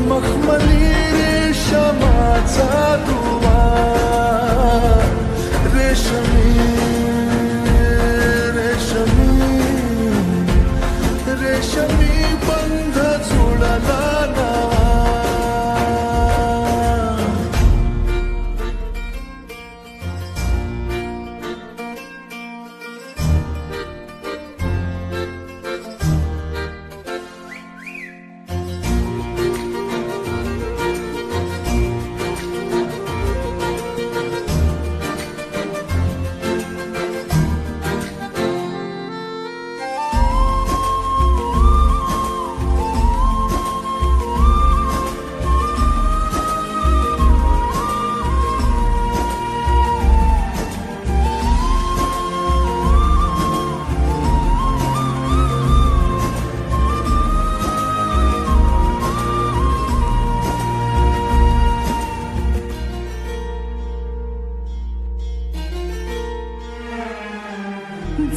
मखमली रेशमाचा दुवा रेशमी रेशमी रेशमी बंध जुळला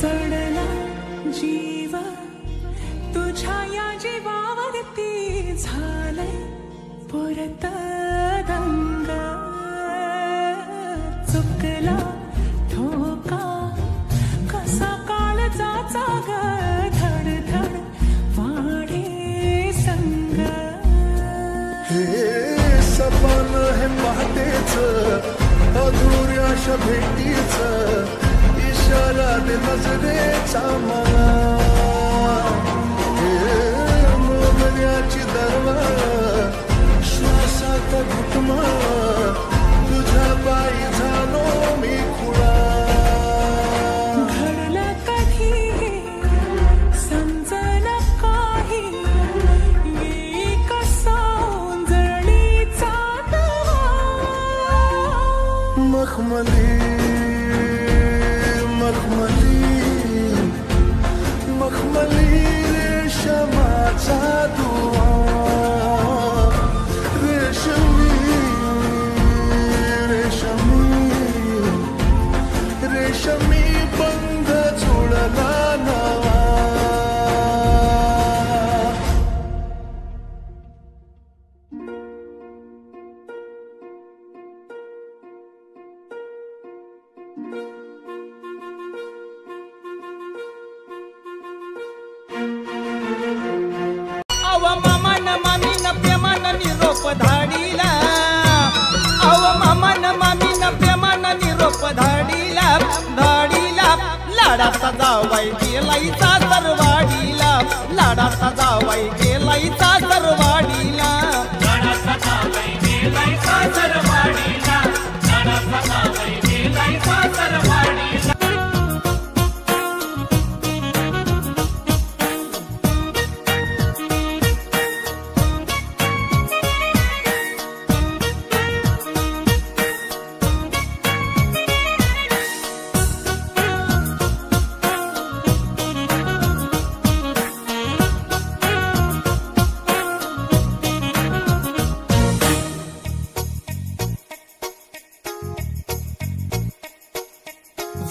जडला जीव तुझ्या या जीवावरती झालंय परत दंग चुकला धोका कसा काळजाचा ग धड धड वाढे संग हे सपन हे पहाटेच अधुऱ्याशा भेटीचं इशारा दे नजरेचा मला मोगऱ्याची दरवार श्वासात घुटमा तुझ्या पायी झालो मी खुळा घडलं कधी समजलं काही मी कसा उंजळीचा दवा मखमली मखमली रेशमाचा दुवा रेशमी रेशमी रेशमी बंध जुळला नवा मामान मामीन प्रेमान निरोप धाडीला अव मामान मामीन प्रेमान निरोप धाडीला धाडीला लाडाचा जावाई गेलाईचा सरवाडीला लाडाचा जावाई गेलाईचा सरवाडीला लाडाचा जावाई गेलाईचा सरवाडीला लाडाचा जावाई गेलाईचा सरवाडीला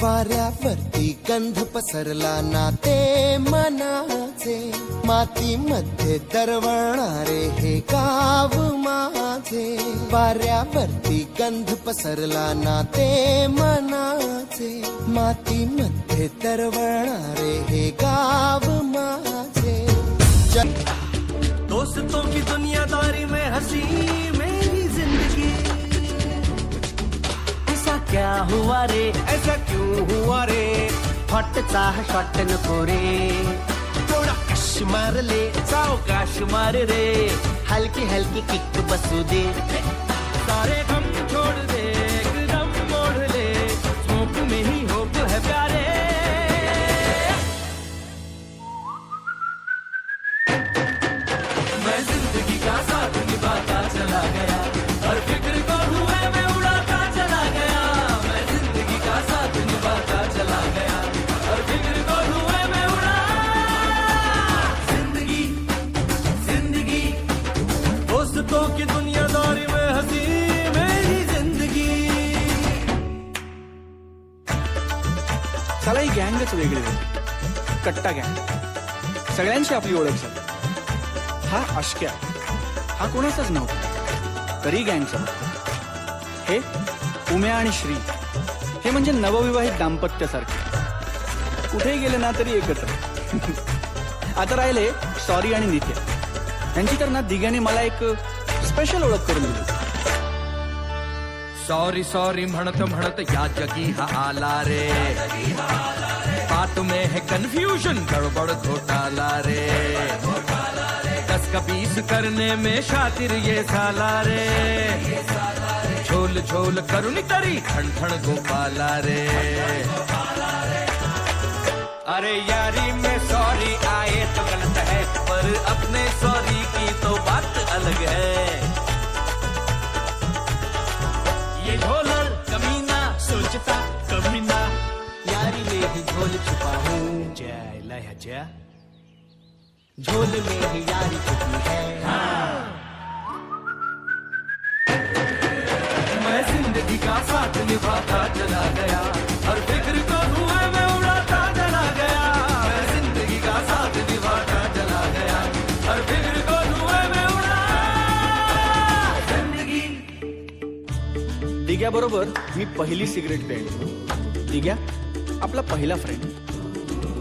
वाऱ्यावरती गंध पसरला नाते मनाचे मातीमध्ये दरवळणारे हे गाव माझे वाऱ्यावरती गंध पसरला नाते मनाचे मातीमध्ये दरवळणारे हे गाव माझे दोस्तों की दुनियादारी में हंसी मेरी जिंदगी क्या हुआ रे ऐसा क्यों हुआ रे हॉटचा शॉट नको रे थोड़ा कश मार ले सावकाश मार रे हल्की हल्की किक बसू दे सारे गम छोड़ दे एकदम मोड़ ले स्मोक में ही होप है प्यारे मैं जिंदगी का साथ निभाता चला गया हर फिक्र को हुए मैं उड़ाता चला गया मैं जिंदगी का साथ निभाता चला गया हर फिक्र को हुए मैं उड़ा जिंदगी जिंदगी दोस्तों की दुनियादारी में हंसी मेरी जिंदगी चला ही गँगच वेगळी कट्टा गँग सगळ्यांची आपली ओळख झाली हा अश्क्या हा कोणाचाच नव्हता, तरी गँगचा होता. हे उम्या आणि श्री हे म्हणजे नवविवाहित दाम्पत्यासारखे, कुठेही गेले ना तरी एकत्र. आता राहिले सॉरी आणि नित्या. यांची तर ना दिघ्याने मला एक स्पेशल ओळख करून दिली. सॉरी सॉरी म्हणत म्हणत या जगी हा आला रे, बात में है कंफ्यूजन गड़बड़ घोटाला रे, 10 का 20 करने में शातिर ये साला रे, झोल झोल करुणी तरी ठण ठण गोपाला रे. अरे यारी में सॉरी आए तो गलत है, पर अपने सॉरी की तो बात अलग है. ये झोलर कमीना सोचता कभी ना, यारी में ही झोल छुपा हूँ, जय लय जय, झोल में ही यारी छुपी है. मैं जिंदगी का साथ निभाता चला गया, हर फिक्र को धुएं में उड़ाता चला गया. मैं जिंदगी का साथ निभाता चला गया, हर फिक्र को धुएं में उड़ा जिंदगी. दिग्याबरोबर मी पहिली सिगरेट प्यायली. दिग्या आपला पहिला फ्रेंड,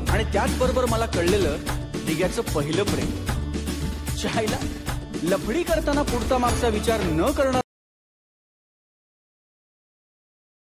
आणि त्याचबरोबर मला कळलेलं दिग्याचं पहिलं प्रेम. चायला लफडी करताना पुढचा मागचा विचार न करणं